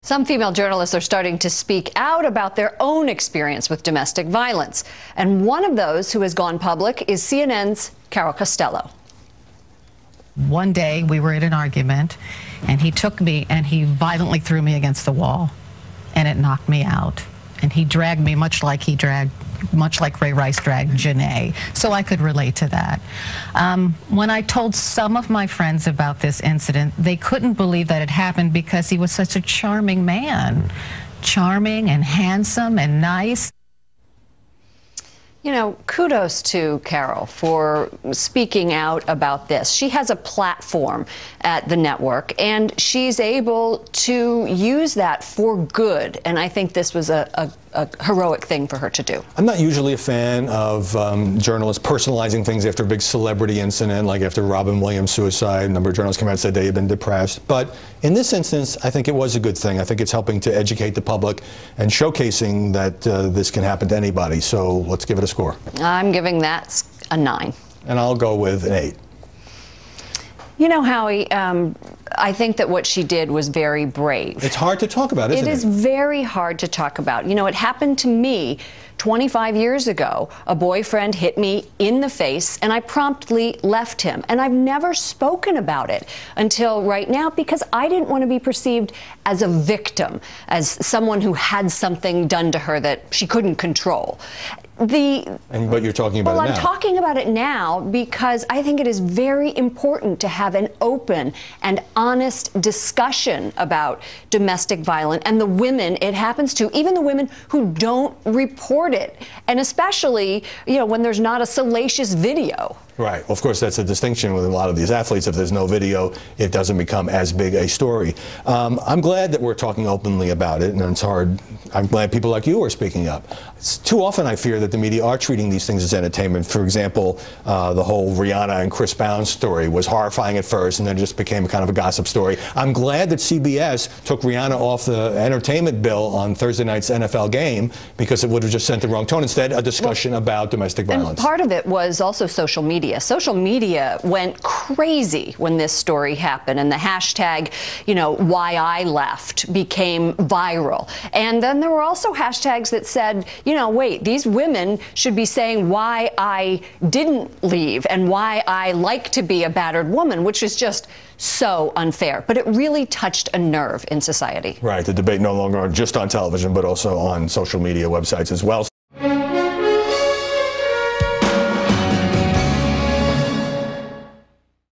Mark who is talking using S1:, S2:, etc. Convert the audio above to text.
S1: Some female journalists are starting to speak out about their own experience with domestic violence. And one of those who has gone public is CNN's Carol Costello.
S2: One day we were in an argument and he took me and he violently threw me against the wall and it knocked me out. And he dragged me much like Ray Rice dragged Janae. So I could relate to that. When I told some of my friends about this incident, they couldn't believe that it happened because he was such a charming man. Charming and handsome and nice.
S1: You know, kudos to Carol for speaking out about this. She has a platform at the network, and she's able to use that for good. And I think this was a heroic thing for her to do.
S3: I'm not usually a fan of journalists personalizing things after a big celebrity incident, like after Robin Williams' suicide. A number of journalists came out and said they had been depressed. But in this instance, I think it was a good thing. I think it's helping to educate the public and showcasing that this can happen to anybody. So let's give it a score.
S1: I'm giving that a 9.
S3: And I'll go with an 8.
S1: You know, Howie, I think that what she did was very brave.
S3: It's hard to talk about, isn't it? It is
S1: very hard to talk about. You know, it happened to me 25 years ago. A boyfriend hit me in the face, and I promptly left him. And I've never spoken about it until right now because I didn't want to be perceived as a victim, as someone who had something done to her that she couldn't control.
S3: But you're talking about it now.
S1: Well, I'm talking about it now because I think it is very important to have an open and honest discussion about domestic violence and the women it happens to, even the women who don't report it, and especially, you know, when there's not a salacious video.
S3: Right. Well, of course, that's a distinction with a lot of these athletes. If there's no video, it doesn't become as big a story. I'm glad that we're talking openly about it, and it's hard. I'm glad people like you are speaking up. Too often I fear that the media are treating these things as entertainment. For example, the whole Rihanna and Chris Brown story was horrifying at first, and then just became kind of a gossip story. I'm glad that CBS took Rihanna off the entertainment bill on Thursday night's NFL game because it would have just sent the wrong tone. Instead, a discussion about domestic violence.
S1: And part of it was also social media. Social media went crazy when this story happened, and the hashtag, you know, why I left became viral. And then there were also hashtags that said, you know, wait, these women should be saying why I didn't leave and why I like to be a battered woman, which is just so unfair. But it really touched a nerve in society.
S3: Right. The debate no longer just on television, but also on social media websites as well.